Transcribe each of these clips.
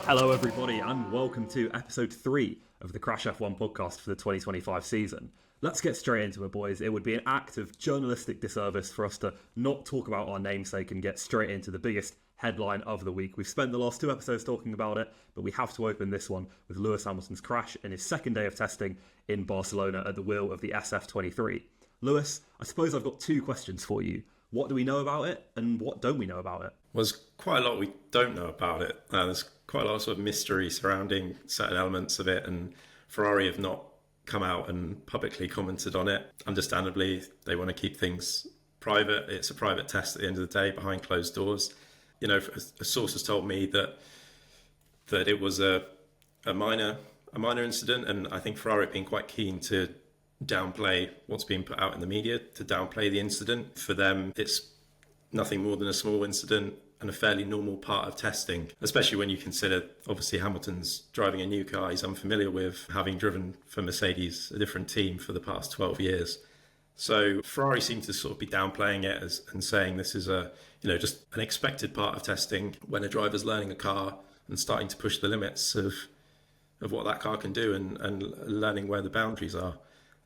Hello everybody and welcome to episode 3 of the Crash F1 podcast for the 2025 season. Let's get straight into it, boys. It would be an act of journalistic disservice for us to not talk about our namesake and get straight into the biggest headline of the week. We've spent the last 2 episodes talking about it, but we have to open this one with Lewis Hamilton's crash in his second day of testing in Barcelona at the wheel of the SF23. Lewis, I suppose I've got 2 questions for you. What do we know about it and what don't we know about it? Well, there's quite a lot we don't know about it. There's quite a lot of sort of mystery surrounding certain elements of it, and Ferrari have not come out and publicly commented on it. Understandably, they want to keep things private. It's a private test at the end of the day behind closed doors. You know, a source has told me that it was a minor incident, and I think Ferrari have been quite keen to downplay what's being put out in the media, to downplay the incident. For them, it's nothing more than a small incident and a fairly normal part of testing, especially when you consider, obviously, Hamilton's driving a new car he's unfamiliar with, having driven for Mercedes, a different team, for the past 12 years. So Ferrari seem to sort of be downplaying it and saying this is just an expected part of testing when a driver's learning a car and starting to push the limits of what that car can do and learning where the boundaries are.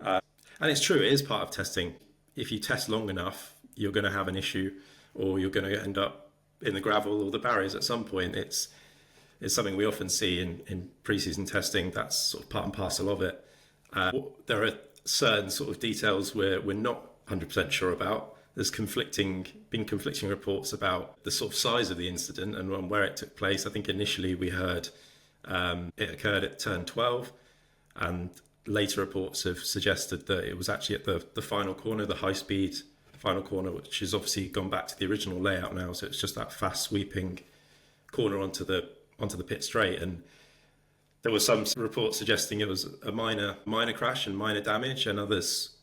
And it's true, it is part of testing. If you test long enough, you're going to have an issue, or you're going to end up in the gravel or the barriers at some point. It's something we often see in pre-season testing. That's sort of part and parcel of it. There are certain sort of details we're not 100% sure about. There's been conflicting reports about the sort of size of the incident and where it took place. I think initially we heard it occurred at turn 12, and later reports have suggested that it was actually at the final corner, the high-speed final corner, which has obviously gone back to the original layout now. So it's just that fast sweeping corner onto the pit straight. And there was some reports suggesting it was a minor crash and minor damage, and others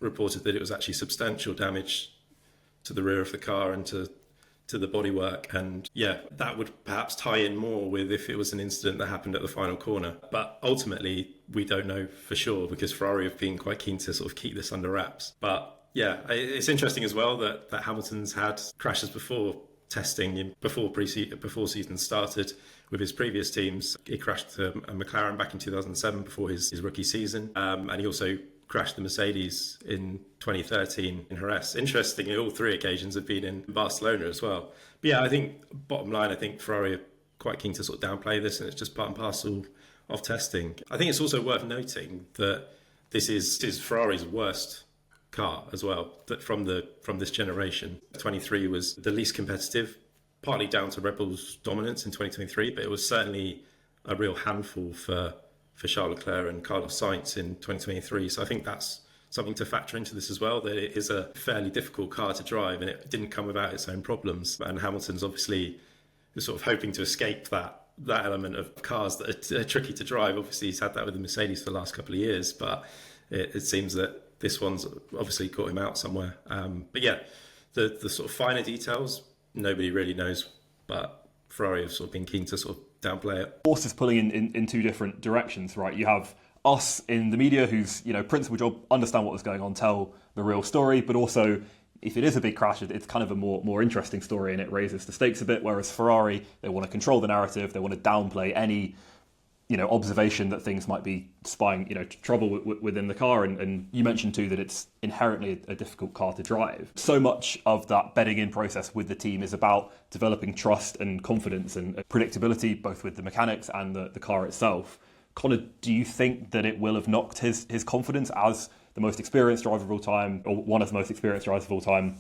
reported that it was actually substantial damage to the rear of the car and to the bodywork. And yeah, that would perhaps tie in more with if it was an incident that happened at the final corner. But ultimately, we don't know for sure, because Ferrari have been quite keen to sort of keep this under wraps. But yeah, it's interesting as well that Hamilton's had crashes before testing, before season started with his previous teams. He crashed a McLaren back in 2007 before his rookie season, and he also crashed the Mercedes in 2013 in Jerez. Interestingly, all 3 occasions have been in Barcelona as well. But yeah, I think bottom line, I think Ferrari are quite keen to sort of downplay this, and it's just part and parcel of testing. I think it's also worth noting that this is Ferrari's worst car as well, that from this generation. 23 was the least competitive, partly down to Red Bull's dominance in 2023, but it was certainly a real handful for Charles Leclerc and Carlos Sainz in 2023. So I think that's something to factor into this as well, that it is a fairly difficult car to drive and it didn't come without its own problems. And Hamilton's obviously sort of hoping to escape that element of cars that are tricky to drive. Obviously he's had that with the Mercedes for the last couple of years, but it seems that this one's obviously caught him out somewhere. But yeah, the sort of finer details, nobody really knows, but Ferrari have sort of been keen to sort of downplay it. Horses pulling in 2 different directions, right? You have us in the media whose principal job, understand what was going on, tell the real story, but also if it is a big crash, it's kind of a more interesting story and it raises the stakes a bit, whereas Ferrari, they want to control the narrative, they want to downplay any observation that things might be spying, trouble within the car. And you mentioned too that it's inherently a difficult car to drive. So much of that bedding in process with the team is about developing trust and confidence and predictability, both with the mechanics and the car itself. Connor, do you think that it will have knocked his confidence as the most experienced driver of all time, or one of the most experienced drivers of all time,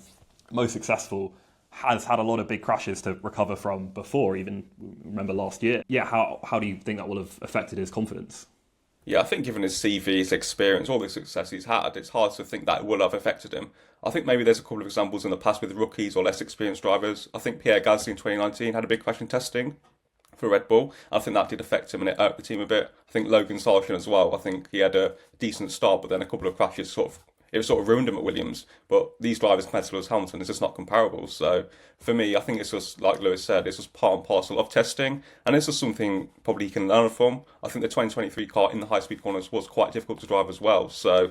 most successful, has had a lot of big crashes to recover from before, even remember last year? Yeah, how do you think that will have affected his confidence? Yeah, I think given his CV, his experience, all the success he's had, it's hard to think that it will have affected him. I think maybe there's a couple of examples in the past with rookies or less experienced drivers. I think Pierre Gasly in 2019 had a big crash in testing for Red Bull. I think that did affect him and it hurt the team a bit. I think Logan Sargent as well. I think he had a decent start, but then a couple of crashes it sort of ruined him at Williams. But these drivers compared to Lewis Hamilton, it's just not comparable. So for me, I think it's just, like Lewis said, it's just part and parcel of testing. And it's just something probably he can learn from. I think the 2023 car in the high-speed corners was quite difficult to drive as well. So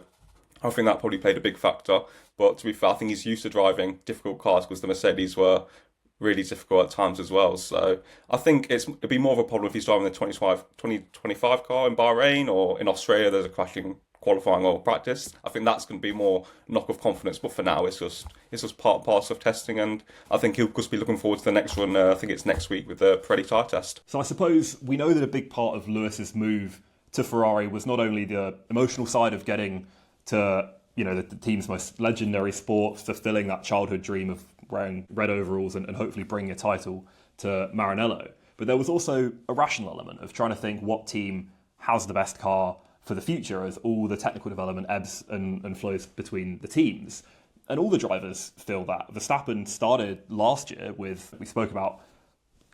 I think that probably played a big factor. But to be fair, I think he's used to driving difficult cars because the Mercedes were really difficult at times as well. So I think it'd be more of a problem if he's driving the 2025 car in Bahrain, or in Australia there's a crashing qualifying or practice. I think that's going to be more knock of confidence, but for now it's just part and parcel of testing, and I think he'll just be looking forward to the next one. I think it's next week with the Pirelli tyre test. So I suppose we know that a big part of Lewis's move to Ferrari was not only the emotional side of getting to, you know, the team's most legendary sport, fulfilling that childhood dream of wearing red overalls and hopefully bringing a title to Maranello, but there was also a rational element of trying to think what team has the best car for the future, as all the technical development ebbs and flows between the teams. And all the drivers feel that. Verstappen started last year with, we spoke about,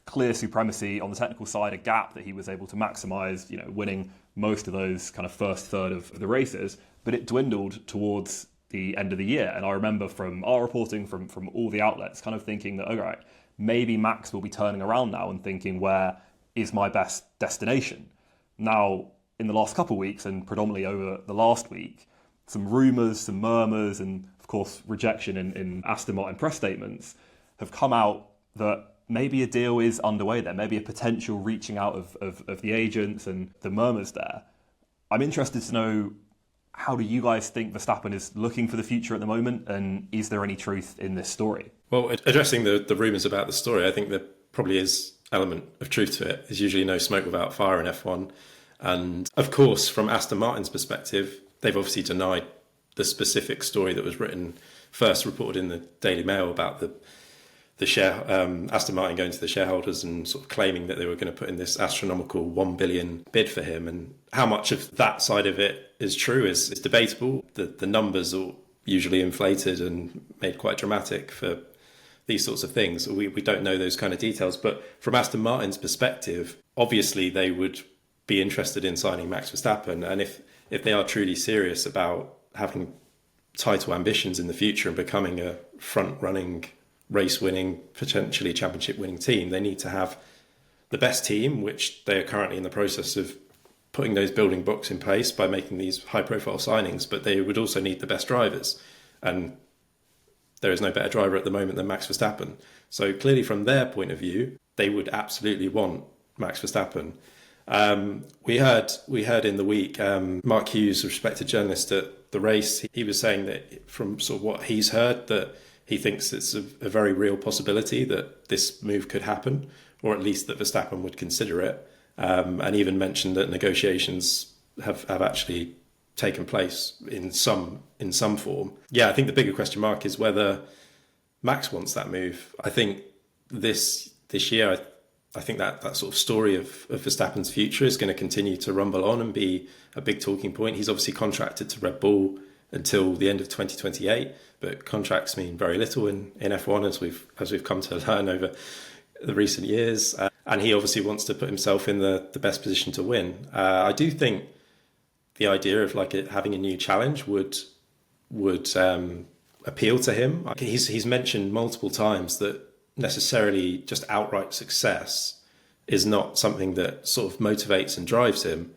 clear supremacy on the technical side, a gap that he was able to maximise, you know, winning most of those kind of first third of the races, but it dwindled towards the end of the year. And I remember from our reporting, from all the outlets, kind of thinking that, okay, maybe Max will be turning around now and thinking, where is my best destination? Now, in the last couple of weeks, and predominantly over the last week, some rumours, some murmurs, and of course rejection in Aston Martin press statements have come out that maybe a deal is underway there, maybe a potential reaching out of the agents and the murmurs there. I'm interested to know, how do you guys think Verstappen is looking for the future at the moment, and is there any truth in this story? Well, addressing the rumours about the story, I think there probably is element of truth to it. There's usually no smoke without fire in F1. And of course, from Aston Martin's perspective, they've obviously denied the specific story that was written, first reported in the Daily Mail about Aston Martin going to the shareholders and sort of claiming that they were going to put in this astronomical $1 billion bid for him. And how much of that side of it is true is debatable. The numbers are usually inflated and made quite dramatic for these sorts of things. We don't know those kind of details. But from Aston Martin's perspective, obviously they would be interested in signing Max Verstappen, and if they are truly serious about having title ambitions in the future and becoming a front-running, race-winning, potentially championship-winning team, they need to have the best team, which they are currently in the process of putting those building blocks in place by making these high-profile signings, but they would also need the best drivers, and there is no better driver at the moment than Max Verstappen. So clearly from their point of view, they would absolutely want Max Verstappen. We heard in the week, Mark Hughes, a respected journalist at the race, he was saying that from sort of what he's heard, that he thinks it's a very real possibility that this move could happen, or at least that Verstappen would consider it, and even mentioned that negotiations have actually taken place in some form. Yeah, I think the bigger question mark is whether Max wants that move. I think this year, I think that sort of story of Verstappen's future is going to continue to rumble on and be a big talking point. He's obviously contracted to Red Bull until the end of 2028, but contracts mean very little in F1, as we've come to learn over the recent years. And he obviously wants to put himself in the best position to win. I do think the idea of having a new challenge would appeal to him. He's mentioned multiple times that necessarily just outright success is not something that sort of motivates and drives him.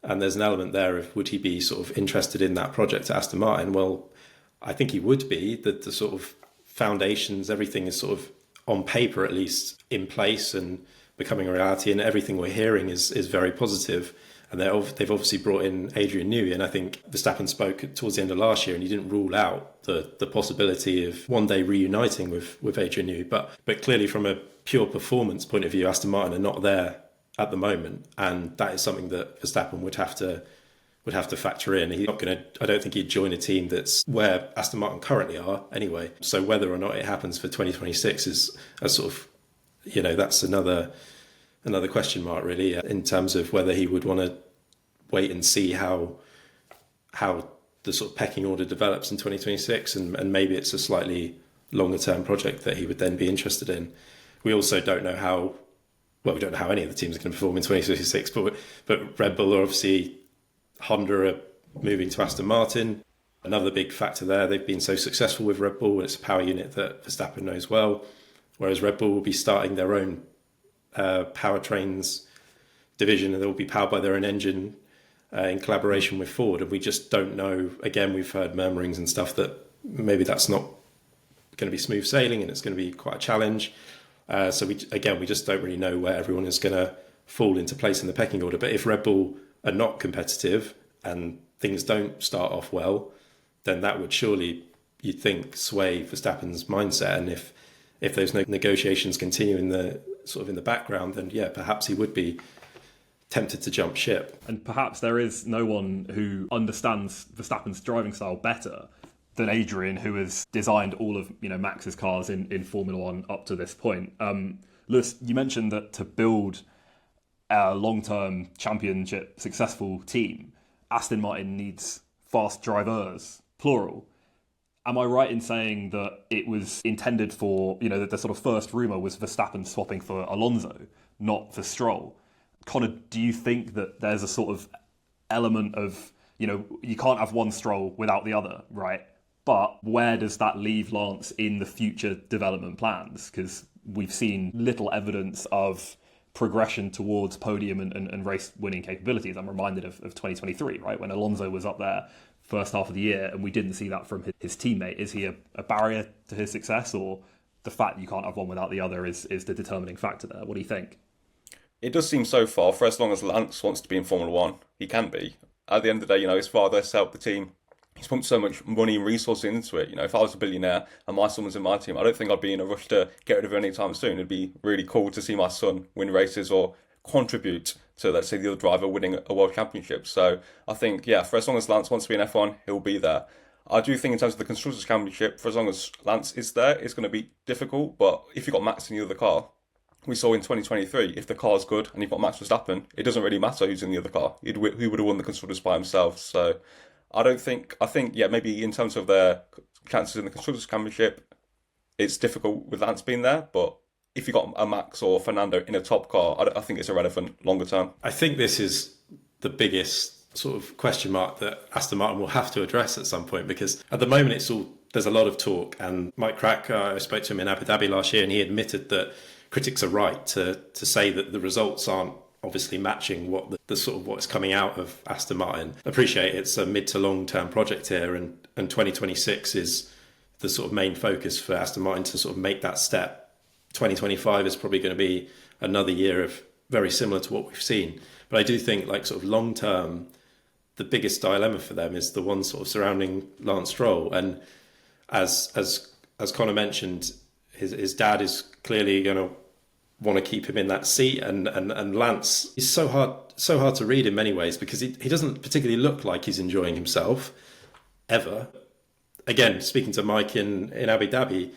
And there's an element there of, would he be sort of interested in that project at Aston Martin? Well, I think he would be. That the sort of foundations, everything is sort of on paper at least in place and becoming a reality, and everything we're hearing is very positive. And they've obviously brought in Adrian Newey, and I think Verstappen spoke towards the end of last year, and he didn't rule out the possibility of one day reuniting with Adrian Newey. But clearly, from a pure performance point of view, Aston Martin are not there at the moment, and that is something that Verstappen would have to factor in. He's not going to. I don't think he'd join a team that's where Aston Martin currently are anyway. So whether or not it happens for 2026 is a sort of, that's another question mark, really, in terms of whether he would want to wait and see how the sort of pecking order develops in 2026, and maybe it's a slightly longer term project that he would then be interested in. We also don't know how any of the teams are going to perform in 2026, but Red Bull are obviously, Honda are moving to Aston Martin. Another big factor there, they've been so successful with Red Bull, and it's a power unit that Verstappen knows well, whereas Red Bull will be starting their own powertrains division, and they'll be powered by their own engine in collaboration with Ford, and we just don't know. Again, we've heard murmurings and stuff that maybe that's not going to be smooth sailing and it's going to be quite a challenge. So we just don't really know where everyone is going to fall into place in the pecking order. But if Red Bull are not competitive and things don't start off well, then that would surely, you'd think, sway Verstappen's mindset. And if those negotiations continue in the background, then yeah, perhaps he would be tempted to jump ship. And perhaps there is no one who understands Verstappen's driving style better than Adrian, who has designed all of Max's cars in Formula One up to this point. Lewis, you mentioned that to build a long-term championship successful team, Aston Martin needs fast drivers, plural. Am I right in saying that it was intended for, that the sort of first rumour was Verstappen swapping for Alonso, not for Stroll? Connor, do you think that there's a sort of element of, you can't have one Stroll without the other, right? But where does that leave Lance in the future development plans? Because we've seen little evidence of progression towards podium and race winning capabilities. I'm reminded of 2023, right, when Alonso was up there first half of the year and we didn't see that from his teammate. Is he a barrier to his success, or the fact that you can't have one without the other is the determining factor there? What do you think? It does seem so far, for as long as Lance wants to be in Formula One, he can be. At the end of the day, his father set up the team. He's pumped so much money and resources into it. If I was a billionaire and my son was in my team, I don't think I'd be in a rush to get rid of him anytime soon. It'd be really cool to see my son win races or contribute to, let's say, the other driver winning a world championship. So I think, for as long as Lance wants to be in F1, he'll be there. I do think in terms of the Constructors' Championship, for as long as Lance is there, it's going to be difficult. But if you've got Max in the other car, we saw in 2023, if the car's good and you've got Max Verstappen, it doesn't really matter who's in the other car. He would have won the Constructors by himself. So I think maybe in terms of their chances in the Constructors' Championship, it's difficult with Lance being there. But if you've got a Max or Fernando in a top car, I think it's irrelevant longer term. I think this is the biggest sort of question mark that Aston Martin will have to address at some point, because at the moment there's a lot of talk. And Mike Crack, I spoke to him in Abu Dhabi last year, and he admitted that critics are right to say that the results aren't obviously matching what the sort of what's coming out of Aston Martin. Appreciate it's a mid to long term project here, and 2026 is the sort of main focus for Aston Martin to sort of make that step. 2025 is probably going to be another year of very similar to what we've seen. But I do think, like, sort of long term, the biggest dilemma for them is the one sort of surrounding Lance Stroll. And as Connor mentioned, his dad is clearly going to want to keep him in that seat, and Lance is so hard to read in many ways, because he doesn't particularly look like he's enjoying himself ever. Again, speaking to Mike in Abu Dhabi,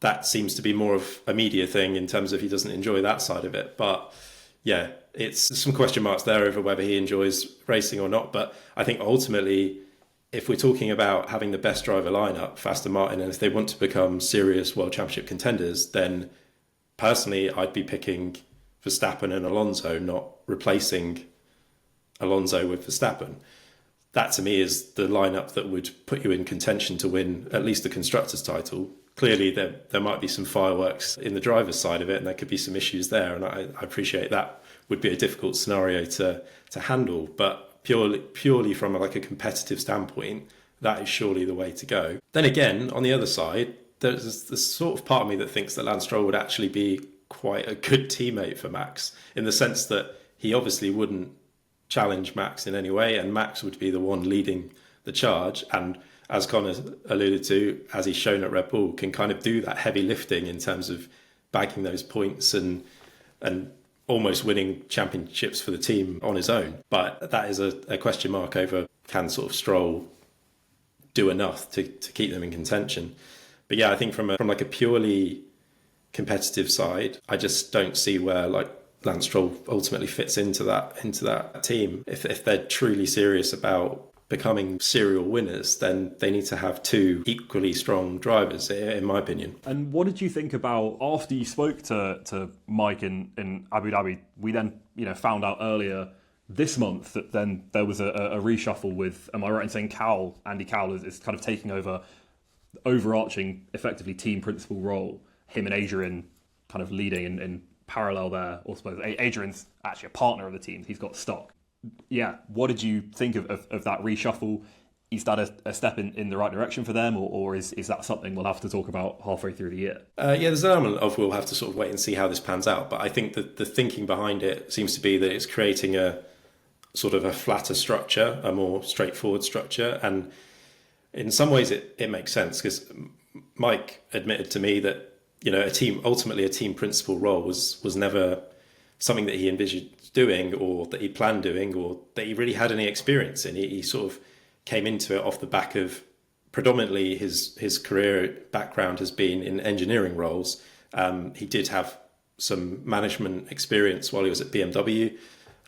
that seems to be more of a media thing in terms of he doesn't enjoy that side of it. But yeah, it's some question marks there over whether he enjoys racing or not. But I think ultimately, if we're talking about having the best driver lineup for Aston Martin, and if they want to become serious World Championship contenders, then personally, I'd be picking Verstappen and Alonso, not replacing Alonso with Verstappen. That, to me, is the lineup that would put you in contention to win at least the Constructors' title. Clearly, there might be some fireworks in the driver's side of it, and there could be some issues there. And I appreciate that would be a difficult scenario to handle. But purely from a competitive standpoint, that is surely the way to go. Then again, on the other side, there's this sort of part of me that thinks that Lance Stroll would actually be quite a good teammate for Max, in the sense that he obviously wouldn't challenge Max in any way, and Max would be the one leading the charge. And as Connor alluded to, as he's shown at Red Bull, can kind of do that heavy lifting in terms of bagging those points and almost winning championships for the team on his own. But that is a question mark over, can sort of Stroll do enough to keep them in contention. But yeah, I think from a purely competitive side, I just don't see where Lance Stroll ultimately fits into that team. If they're truly serious about becoming serial winners, then they need to have two equally strong drivers, in my opinion. And what did you think about, after you spoke to Mike in Abu Dhabi, we then found out earlier this month that then there was a reshuffle with, am I right in saying Andy Cowell is kind of taking over overarching, effectively team principal role, him and Adrian kind of leading in parallel there, or suppose Adrian's actually a partner of the team, he's got stock. Yeah, what did you think of that reshuffle? is that a step in the right direction for them, or is that something we'll have to talk about halfway through the year? Yeah, there's an element of we'll have to sort of wait and see how this pans out. But I think that the thinking behind it seems to be that it's creating a sort of a flatter structure, a more straightforward structure. And in some ways it makes sense, because Mike admitted to me that, a team principal role was never something that he envisaged doing, or that he planned doing, or that he really had any experience in. He sort of came into it off the back of predominantly his career background has been in engineering roles. He did have some management experience while he was at BMW,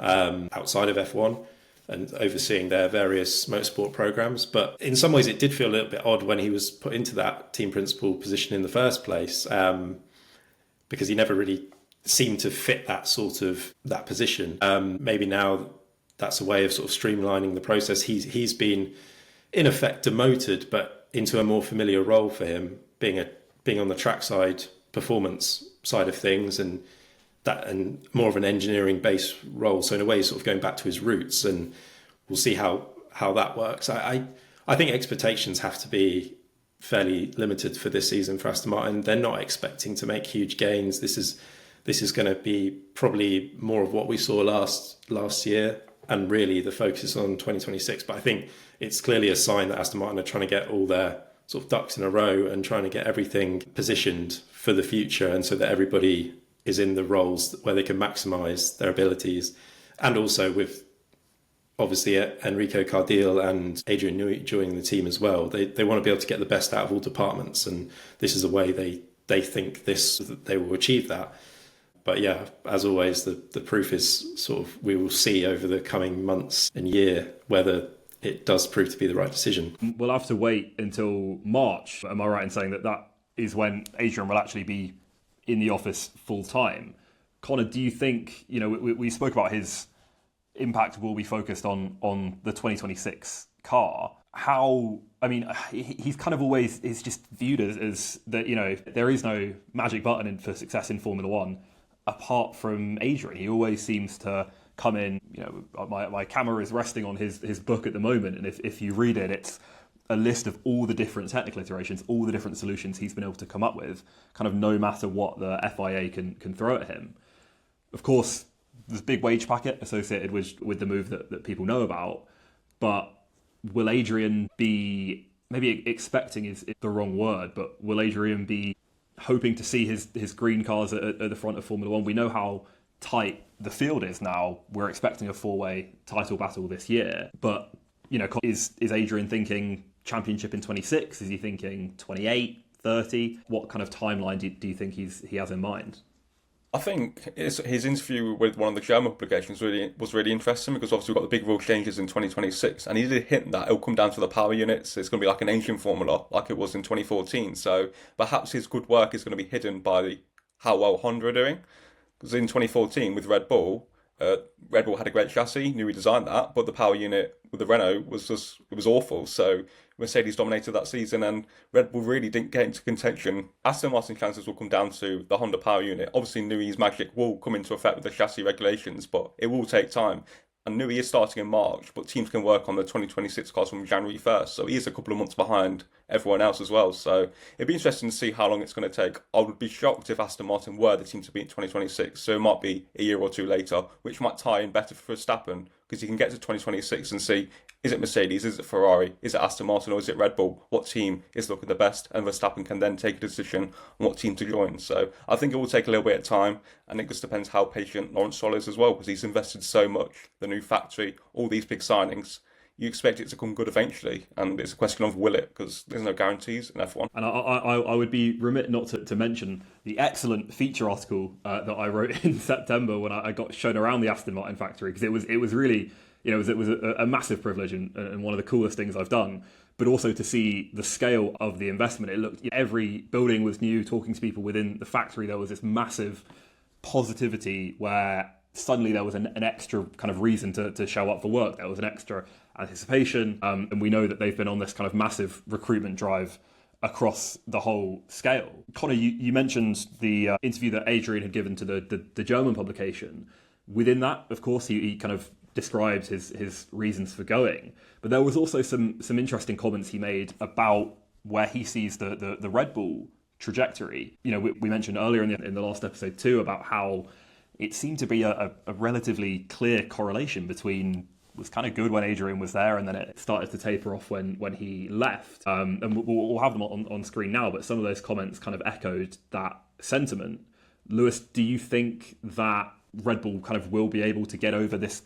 outside of F1, and overseeing their various motorsport programs. But in some ways it did feel a little bit odd when he was put into that team principal position in the first place, because he never really seemed to fit that position. Maybe now that's a way of sort of streamlining the process. He's been in effect demoted, but into a more familiar role for him, being on the trackside performance side of things, and more of an engineering based role. So in a way, sort of going back to his roots, and we'll see how that works. I think expectations have to be fairly limited for this season for Aston Martin. They're not expecting to make huge gains. This is going to be probably more of what we saw last year, and really the focus on 2026. But I think it's clearly a sign that Aston Martin are trying to get all their sort of ducks in a row and trying to get everything positioned for the future, and so that everybody is in the roles where they can maximise their abilities. And also with obviously Enrico Cardile and Adrian Newey joining the team as well, they want to be able to get the best out of all departments, and this is a way they think they will achieve that. But yeah, as always, the proof is sort of, we will see over the coming months and year whether it does prove to be the right decision. We'll have to wait until March. Am I right in saying that is when Adrian will actually be in the office full time? Connor, do you think, we spoke about his impact will be focused on the 2026 car. He's kind of always is just viewed as that, there is no magic button for success in Formula One apart from Adrian. He always seems to come in, my camera is resting on his book at the moment, and if you read it, it's a list of all the different technical iterations, all the different solutions he's been able to come up with, kind of no matter what the FIA can throw at him. Of course, there's a big wage packet associated with the move that people know about, but will Adrian be, maybe expecting is the wrong word, but will Adrian be hoping to see his green cars at the front of Formula One? We know how tight the field is now. We're expecting a four-way title battle this year, but is Adrian thinking championship in 26? Is he thinking 28, 30? What kind of timeline do you think he has in mind? I think his interview with one of the German publications was really interesting, because obviously we've got the big rule changes in 2026, and he did hint that it'll come down to the power units. It's going to be like an engine formula, like it was in 2014. So perhaps his good work is going to be hidden by how well Honda are doing. Because in 2014 with Red Bull had a great chassis, Newey designed that, but the power unit with the Renault was awful. So Mercedes dominated that season, and Red Bull really didn't get into contention. Aston Martin chances will come down to the Honda power unit. Obviously, Newey's magic will come into effect with the chassis regulations, but it will take time. And Newey is starting in March, but teams can work on the 2026 cars from January 1st. So he is a couple of months behind everyone else as well. So it'd be interesting to see how long it's going to take. I would be shocked if Aston Martin were the team to beat in 2026. So it might be a year or two later, which might tie in better for Verstappen, because you can get to 2026 and see, is it Mercedes, is it Ferrari, is it Aston Martin, or is it Red Bull? What team is looking the best? And Verstappen can then take a decision on what team to join. So I think it will take a little bit of time, and it just depends how patient Lawrence Stroll is as well, because he's invested so much. The new factory, all these big signings, you expect it to come good eventually, and it's a question of will it, because there's no guarantees in F1. And I would be remit not to mention the excellent feature article that I wrote in September when I got shown around the Aston Martin factory, because it was really, it was a massive privilege and one of the coolest things I've done. But also to see the scale of the investment. It looked, every building was new. Talking to people within the factory, there was this massive positivity where suddenly there was an extra kind of reason to show up for work. There was an extra anticipation, and we know that they've been on this kind of massive recruitment drive across the whole scale. Connor, you mentioned the interview that Adrian had given to the German publication. Within that, of course, he kind of described his reasons for going. But there was also some interesting comments he made about where he sees the Red Bull trajectory. You know, we mentioned earlier in the last episode too about how it seemed to be a relatively clear correlation between was kind of good when Adrian was there, and then it started to taper off when he left. And we'll have them on screen now, but some of those comments kind of echoed that sentiment. Lewis, do you think that Red Bull kind of will be able to get over this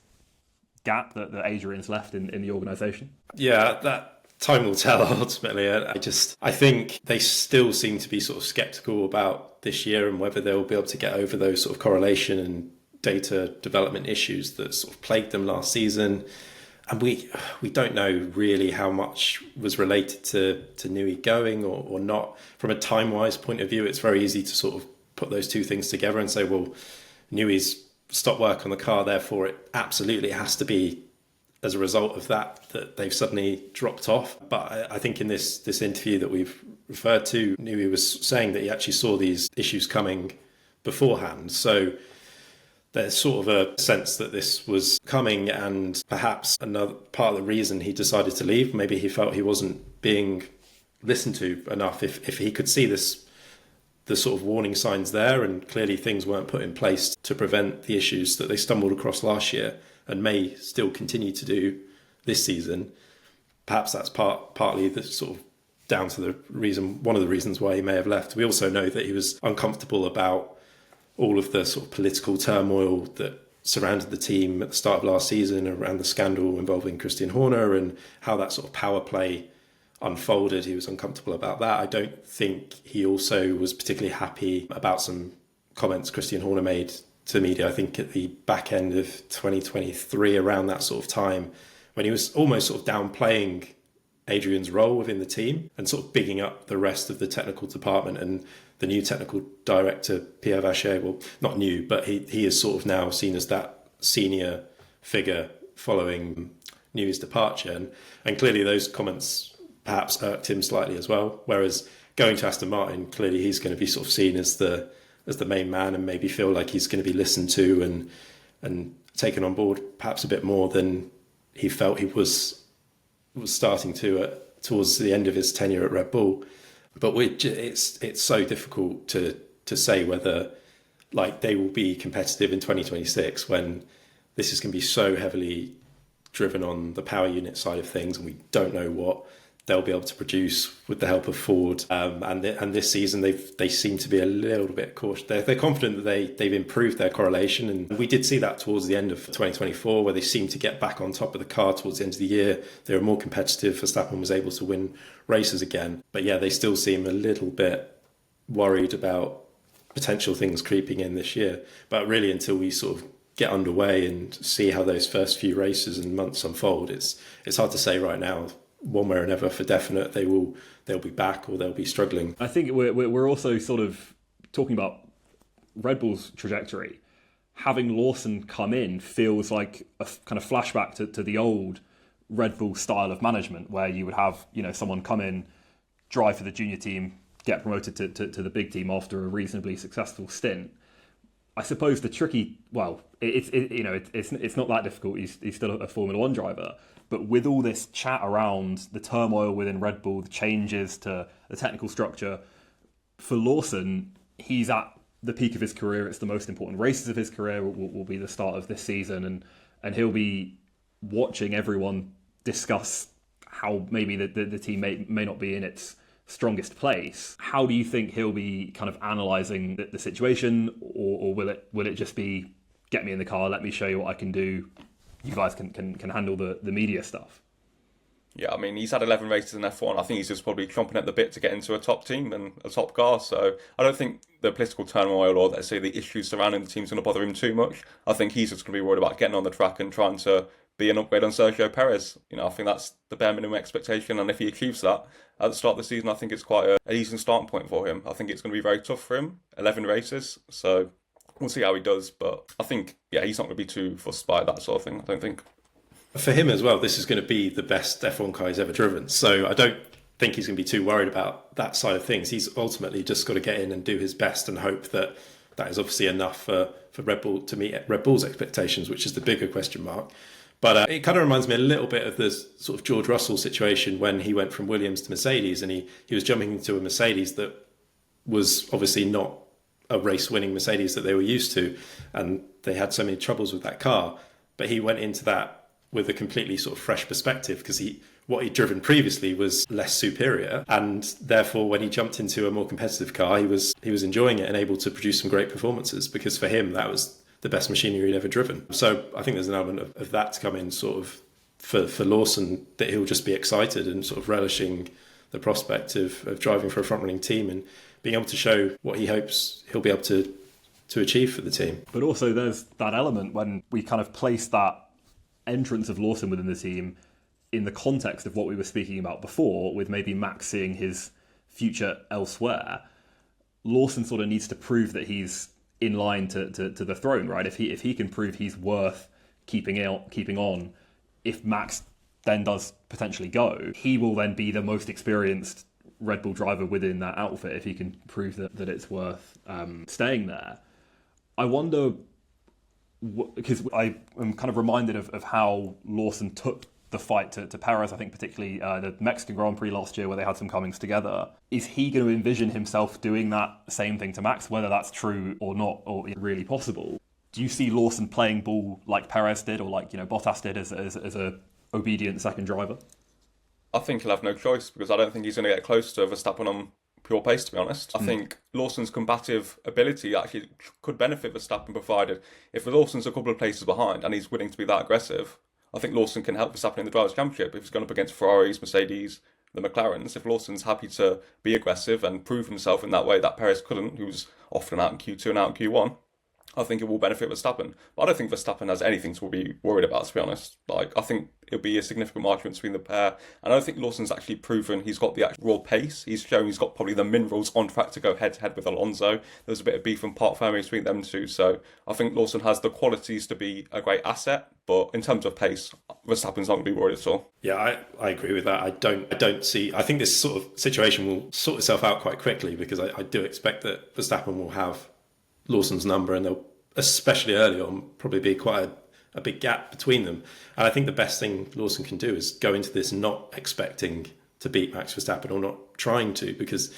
gap that Adrian's left in the organisation? Yeah, that time will tell ultimately. I think they still seem to be sort of sceptical about this year and whether they'll be able to get over those sort of correlation and data development issues that sort of plagued them last season. And we don't know really how much was related to Newey going or not. From a time-wise point of view, it's very easy to sort of put those two things together and say, well, Newey's stopped work on the car, therefore it absolutely has to be as a result of that they've suddenly dropped off. But I think in this interview that we've referred to, Newey was saying that he actually saw these issues coming beforehand. So there's sort of a sense that this was coming, and perhaps another part of the reason he decided to leave, maybe he felt he wasn't being listened to enough. If he could see the sort of warning signs there, and clearly things weren't put in place to prevent the issues that they stumbled across last year and may still continue to do this season, perhaps that's partly the sort of down to the reason, one of the reasons why he may have left. We also know that he was uncomfortable about all of the sort of political turmoil that surrounded the team at the start of last season around the scandal involving Christian Horner and how that sort of power play unfolded. He was uncomfortable about that. I don't think he also was particularly happy about some comments Christian Horner made to the media, I think at the back end of 2023, around that sort of time, when he was almost sort of downplaying Adrian's role within the team and sort of bigging up the rest of the technical department. And the new technical director, Pierre Vacher, well, not new, but he is sort of now seen as that senior figure following Newey's departure. And clearly those comments perhaps irked him slightly as well. Whereas going to Aston Martin, clearly he's going to be sort of seen as the main man and maybe feel like he's going to be listened to and taken on board perhaps a bit more than he felt he was starting to towards the end of his tenure at Red Bull. But it's so difficult to say whether like they will be competitive in 2026 when this is going to be so heavily driven on the power unit side of things, and we don't know what they'll be able to produce with the help of Ford. And this season they seem to be a little bit cautious. They're confident that they've improved their correlation, and we did see that towards the end of 2024, where they seemed to get back on top of the car towards the end of the year. They were more competitive. Verstappen was able to win races again. But yeah, they still seem a little bit worried about potential things creeping in this year. But really, until we sort of get underway and see how those first few races and months unfold, it's hard to say right now one way or another for definite they'll be back or they'll be struggling. I think we're also sort of talking about Red Bull's trajectory. Having Lawson come in feels like a kind of flashback to the old Red Bull style of management, where you would have someone come in, drive for the junior team, get promoted to the big team after a reasonably successful stint. I suppose the tricky, it's not that difficult. He's still a Formula One driver. But with all this chat around the turmoil within Red Bull, the changes to the technical structure, for Lawson, he's at the peak of his career. It's the most important races of his career will be the start of this season. And he'll be watching everyone discuss how maybe the team may not be in its strongest place. How do you think he'll be kind of analysing the situation, or will it just be, get me in the car, let me show you what I can do? You guys can handle the media stuff. Yeah, I mean, he's had 11 races in F1. I think he's just probably chomping at the bit to get into a top team and a top car. So I don't think the political turmoil or, let's say, the issues surrounding the team's going to bother him too much. I think he's just going to be worried about getting on the track and trying to be an upgrade on Sergio Perez. I think that's the bare minimum expectation. And if he achieves that at the start of the season, I think it's quite a decent starting point for him. I think it's going to be very tough for him. 11 races. So we'll see how he does, but I think, he's not going to be too fussed by that sort of thing, I don't think. For him as well, this is going to be the best F1 car he's ever driven. So I don't think he's going to be too worried about that side of things. He's ultimately just got to get in and do his best and hope that that is obviously enough for Red Bull to meet Red Bull's expectations, which is the bigger question mark. But it kind of reminds me a little bit of the sort of George Russell situation when he went from Williams to Mercedes, and he was jumping into a Mercedes that was obviously not a race-winning Mercedes that they were used to, and they had so many troubles with that car. But he went into that with a completely sort of fresh perspective, because what he'd driven previously was less superior, and therefore when he jumped into a more competitive car, he was enjoying it and able to produce some great performances, because for him that was the best machinery he'd ever driven. So I think there's an element of that to come in sort of for Lawson, that he'll just be excited and sort of relishing the prospect of driving for a front-running team and being able to show what he hopes he'll be able to achieve for the team. But also there's that element when we kind of place that entrance of Lawson within the team in the context of what we were speaking about before, with maybe Max seeing his future elsewhere. Lawson sort of needs to prove that he's in line to the throne, right? If he can prove he's worth keeping on, if Max then does potentially go, he will then be the most experienced Red Bull driver within that outfit if he can prove that it's worth staying there. I wonder, because I am kind of reminded of how Lawson took the fight to Perez, I think particularly the Mexican Grand Prix last year where they had some comings together. Is he going to envision himself doing that same thing to Max, whether that's true or not, or really possible? Do you see Lawson playing ball like Perez did, or like Bottas did as a obedient second driver? I think he'll have no choice, because I don't think he's going to get close to Verstappen on pure pace, to be honest. I think Lawson's combative ability actually could benefit Verstappen, provided if Lawson's a couple of places behind and he's willing to be that aggressive. I think Lawson can help Verstappen in the Drivers' Championship if he's going up against Ferraris, Mercedes, the McLarens. If Lawson's happy to be aggressive and prove himself in that way that Perez couldn't, who was often out in Q2 and out in Q1, I think it will benefit Verstappen. But I don't think Verstappen has anything to be worried about, to be honest. I think it'll be a significant margin between the pair. And I don't think Lawson's actually proven he's got the actual raw pace. He's shown he's got probably the minerals on track to go head-to-head with Alonso. There's a bit of beef and part family between them two. So I think Lawson has the qualities to be a great asset. But in terms of pace, Verstappen's not going to be worried at all. Yeah, I agree with that. I think this sort of situation will sort itself out quite quickly, because I do expect that Verstappen will have Lawson's number, and there'll, especially early on, probably be quite a big gap between them. And I think the best thing Lawson can do is go into this not expecting to beat Max Verstappen, or not trying to, because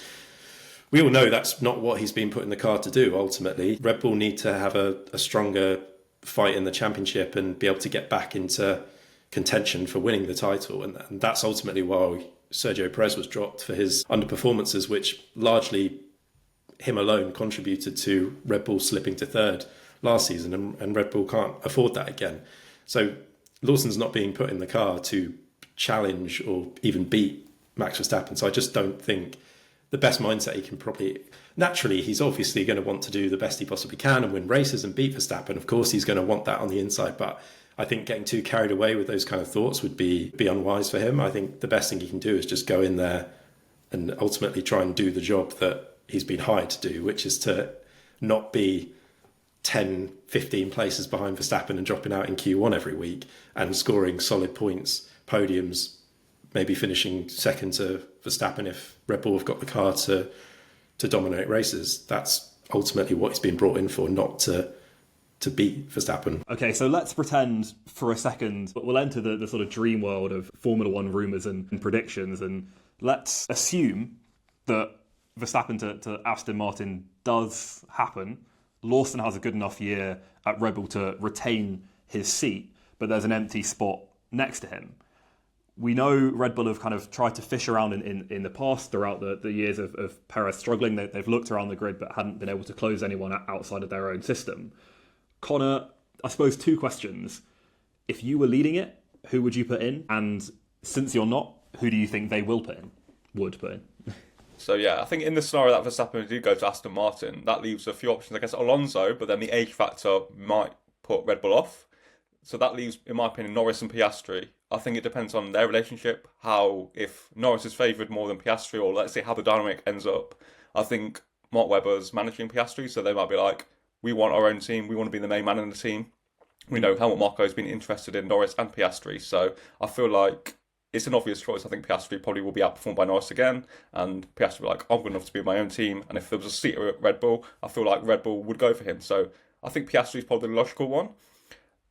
we all know that's not what he's been put in the car to do. Ultimately, Red Bull need to have a stronger fight in the championship and be able to get back into contention for winning the title. And that's ultimately why Sergio Perez was dropped, for his underperformances, which largely him alone contributed to Red Bull slipping to third last season, and Red Bull can't afford that again. So Lawson's not being put in the car to challenge or even beat Max Verstappen. So I just don't think the best mindset he can probably... Naturally, he's obviously going to want to do the best he possibly can and win races and beat Verstappen. Of course, he's going to want that on the inside, but I think getting too carried away with those kind of thoughts would be unwise for him. I think the best thing he can do is just go in there and ultimately try and do the job that he's been hired to do, which is to not be 10, 15 places behind Verstappen and dropping out in Q1 every week, and scoring solid points, podiums, maybe finishing second to Verstappen if Red Bull have got the car to dominate races. That's ultimately what he's been brought in for, not to beat Verstappen. Okay, so let's pretend for a second, but we'll enter the sort of dream world of Formula One rumours and predictions, and let's assume that Verstappen to Aston Martin does happen. Lawson has a good enough year at Red Bull to retain his seat, but there's an empty spot next to him. We know Red Bull have kind of tried to fish around in the past throughout the years of Perez struggling. They've looked around the grid but hadn't been able to close anyone outside of their own system. Connor, I suppose 2 questions. If you were leading it, who would you put in? And since you're not, who do you think they would put in? So yeah, I think in the scenario that Verstappen did go to Aston Martin, that leaves a few options. I guess Alonso, but then the age factor might put Red Bull off. So that leaves, in my opinion, Norris and Piastri. I think it depends on their relationship, how, if Norris is favoured more than Piastri, or let's say how the dynamic ends up. I think Mark Webber's managing Piastri, so they might be like, we want our own team, we want to be the main man in the team. We know how Marco's been interested in Norris and Piastri, so I feel like it's an obvious choice. I think Piastri probably will be outperformed by Norris again, and Piastri will be like, I'm good enough to be in my own team. And if there was a seat at Red Bull, I feel like Red Bull would go for him. So I think Piastri is probably the logical one.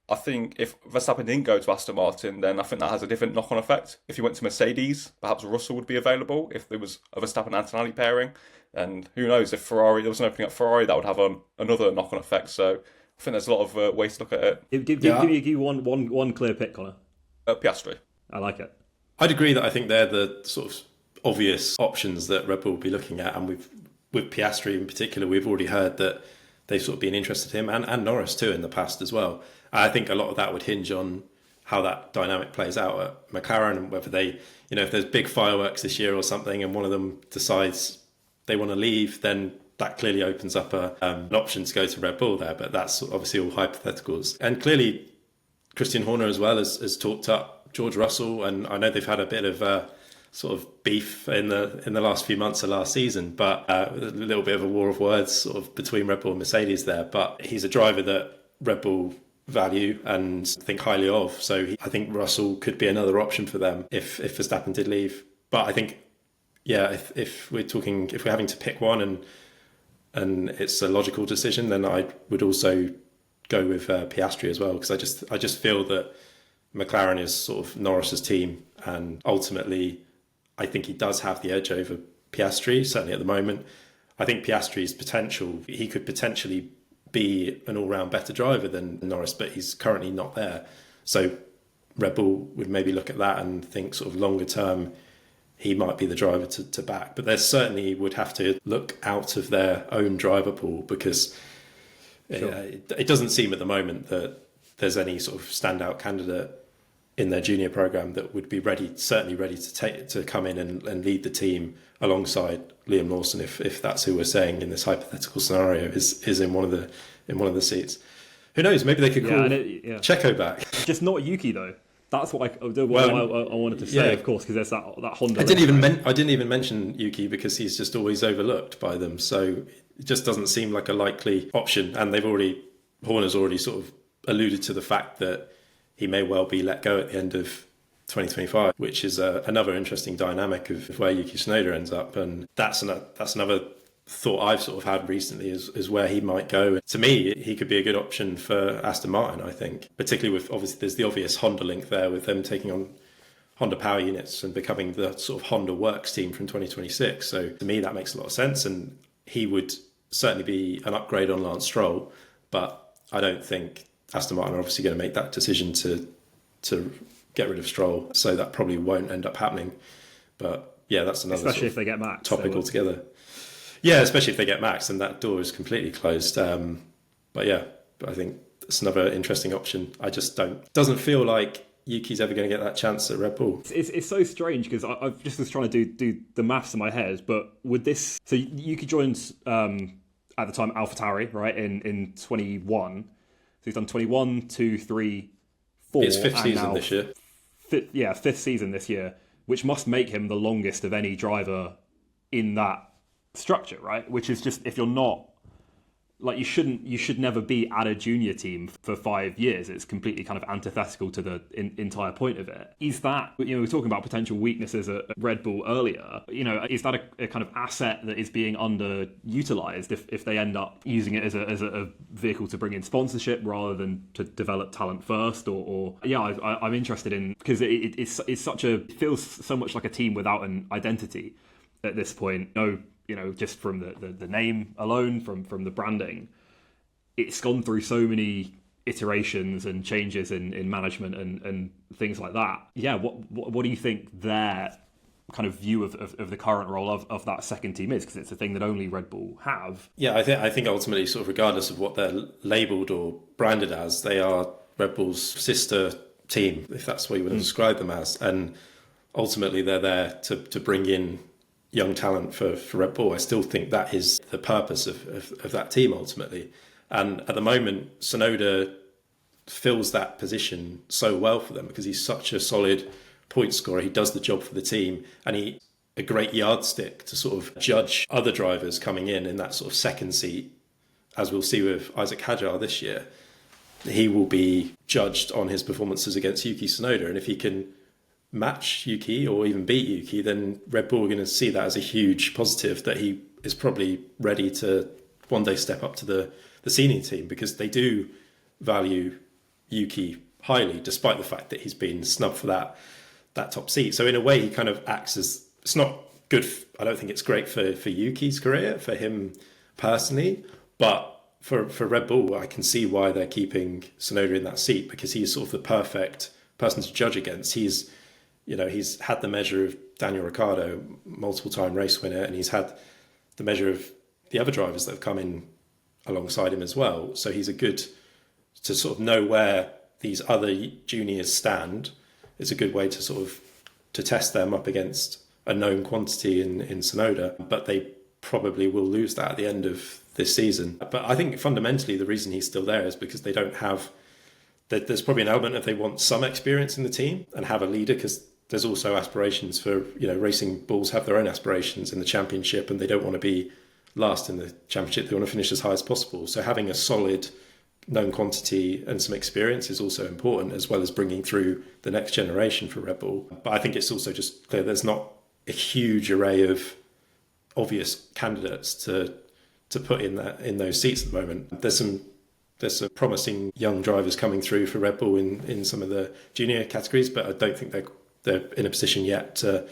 I think if Verstappen didn't go to Aston Martin, then I think that has a different knock-on effect. If he went to Mercedes, perhaps Russell would be available if there was a Verstappen-Antonelli pairing. And who knows, if there was an opening at Ferrari, that would have another knock-on effect. So I think there's a lot of ways to look at it. Give me one clear pick, Connor. Piastri. I like it. I'd agree that I think they're the sort of obvious options that Red Bull will be looking at. And with Piastri in particular, we've already heard that they've sort of been interested in him, and Norris too in the past as well. I think a lot of that would hinge on how that dynamic plays out at McLaren, and whether they, if there's big fireworks this year or something and one of them decides they want to leave, then that clearly opens up an option to go to Red Bull there. But that's obviously all hypotheticals. And clearly Christian Horner as well has talked up George Russell, and I know they've had a bit of sort of beef in the last few months of last season, but a little bit of a war of words sort of between Red Bull and Mercedes there. But he's a driver that Red Bull value and think highly of. So I think Russell could be another option for them if Verstappen did leave. But I think, if we're having to pick one and it's a logical decision, then I would also go with Piastri as well, because I just feel that McLaren is sort of Norris's team, and ultimately I think he does have the edge over Piastri, certainly at the moment. I think Piastri's potential, he could potentially be an all-round better driver than Norris, but he's currently not there. So Red Bull would maybe look at that and think sort of longer term he might be the driver to back. But they certainly would have to look out of their own driver pool, because it doesn't seem at the moment that there's any sort of standout candidate in their junior program that would be certainly ready to come in and lead the team alongside Liam Lawson, if that's who we're saying in this hypothetical scenario is in one of the seats. Who knows? Maybe they could call Checo back. Just not Yuki though. That's what I wanted to say, of course, because there's that Honda. I didn't even mention Yuki because he's just always overlooked by them. So it just doesn't seem like a likely option. And Horner's already sort of alluded to the fact that he may well be let go at the end of 2025, which is another interesting dynamic of where Yuki Tsunoda ends up. And that's another thought I've sort of had recently is where he might go. To me, he could be a good option for Aston Martin, I think, particularly with, obviously, there's the obvious Honda link there with them taking on Honda power units and becoming the sort of Honda works team from 2026. So to me, that makes a lot of sense. And he would certainly be an upgrade on Lance Stroll, but I don't think Aston Martin are obviously going to make that decision to get rid of Stroll. So that probably won't end up happening. But yeah, that's another especially if they get Max topic altogether. Yeah, especially if they get Max, and that door is completely closed. But I think it's another interesting option. I just doesn't feel like Yuki's ever going to get that chance at Red Bull. It's so strange because I just was trying to do the maths in my head. But with this, so Yuki joins at the time AlphaTauri, right, in 21. So he's done 21, 2, 3, 4. It's fifth season this year. Fifth season this year, which must make him the longest of any driver in that structure, right? Which is just, if you're not, like, you should never be at a junior team for 5 years. It's completely kind of antithetical to the entire point of it. Is that, we were talking about potential weaknesses at Red Bull earlier, is that a kind of asset that is being underutilized if they end up using it as a vehicle to bring in sponsorship rather than to develop talent first? I'm interested in, because it feels so much like a team without an identity at this point. Just from the name alone, from the branding, it's gone through so many iterations and changes in management and things like that. Yeah, what do you think their kind of view of the current role of that second team is? Because it's a thing that only Red Bull have. Yeah, I think ultimately, sort of regardless of what they're labelled or branded as, they are Red Bull's sister team, if that's what you would describe them as. And ultimately, they're there to bring in young talent for Red Bull. I still think that is the purpose of that team ultimately. And at the moment, Tsunoda fills that position so well for them because he's such a solid point scorer. He does the job for the team, and he's a great yardstick to sort of judge other drivers coming in that sort of second seat, as we'll see with Isaac Hadjar this year. He will be judged on his performances against Yuki Tsunoda, and if he can match Yuki or even beat Yuki, then Red Bull are going to see that as a huge positive, that he is probably ready to one day step up to the senior team, because they do value Yuki highly, despite the fact that he's been snubbed for that top seat. So in a way, he kind of acts as, it's not good. I don't think it's great for Yuki's career, for him personally, but for Red Bull, I can see why they're keeping Tsunoda in that seat, because he's sort of the perfect person to judge against. He's had the measure of Daniel Ricciardo, multiple time race winner, and he's had the measure of the other drivers that have come in alongside him as well. So he's a good, to sort of know where these other juniors stand, is a good way to sort of to test them up against a known quantity in Tsunoda. But they probably will lose that at the end of this season. But I think fundamentally the reason he's still there is because they don't have, there's probably an element of they want some experience in the team and have a leader, because there's also aspirations for, racing bulls have their own aspirations in the championship, and they don't want to be last in the championship. They want to finish as high as possible. So having a solid known quantity and some experience is also important, as well as bringing through the next generation for Red Bull. But I think it's also just clear there's not a huge array of obvious candidates to put in those seats at the moment. There's some promising young drivers coming through for Red Bull in some of the junior categories, but I don't think they're in a position yet to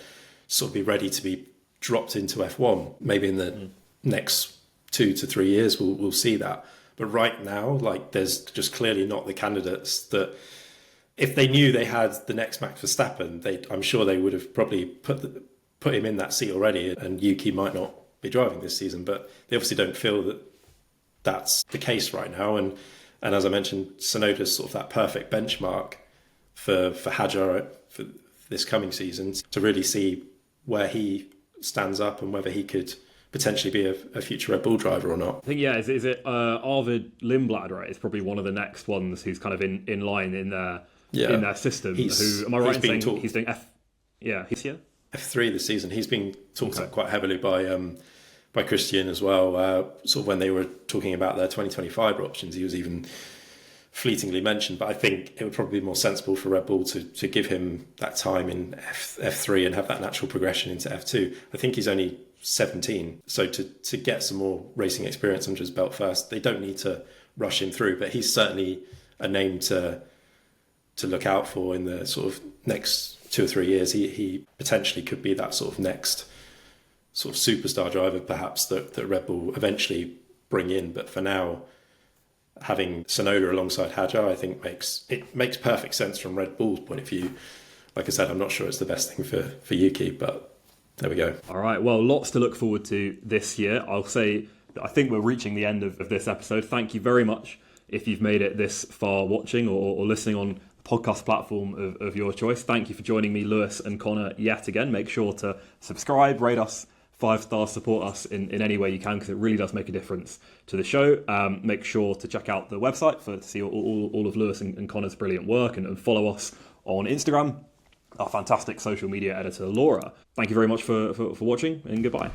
sort of be ready to be dropped into F1. Maybe in the next 2 to 3 years we'll see that. But right now, there's just clearly not the candidates that, if they knew they had the next Max Verstappen, I'm sure they would have probably put him in that seat already, and Yuki might not be driving this season. But they obviously don't feel that that's the case right now. And as I mentioned, Tsunoda's sort of that perfect benchmark for Hadjar for this coming season, to really see where he stands up and whether he could potentially be a future Red Bull driver or not. I think, is it Arvid Lindblad, right? It's probably one of the next ones who's kind of in line in their system. Who, am I right in saying he's doing he's here? F3 this season. He's been talked up quite heavily by Christian as well. Sort of when they were talking about their 2025 options, he was even fleetingly mentioned. But I think it would probably be more sensible for Red Bull to give him that time in F3 and have that natural progression into F2. I think he's only 17, so to get some more racing experience under his belt first, they don't need to rush him through. But he's certainly a name to look out for in the sort of next 2 or 3 years. He potentially could be that sort of next sort of superstar driver, perhaps, that Red Bull eventually bring in. But for now, having Tsunoda alongside Hadjar, I think makes perfect sense from Red Bull's point of view. Like I said, I'm not sure it's the best thing for Yuki, but there we go. All right, well, lots to look forward to this year. I'll say that I think we're reaching the end of this episode. Thank you very much if you've made it this far watching or listening on the podcast platform of your choice. Thank you for joining me, Lewis and Connor, yet again. Make sure to subscribe, rate us 5 stars, support us in any way you can, because it really does make a difference to the show. Make sure to check out the website to see all of Lewis and Connor's brilliant work, and follow us on Instagram, our fantastic social media editor, Laura. Thank you very much for watching, and goodbye.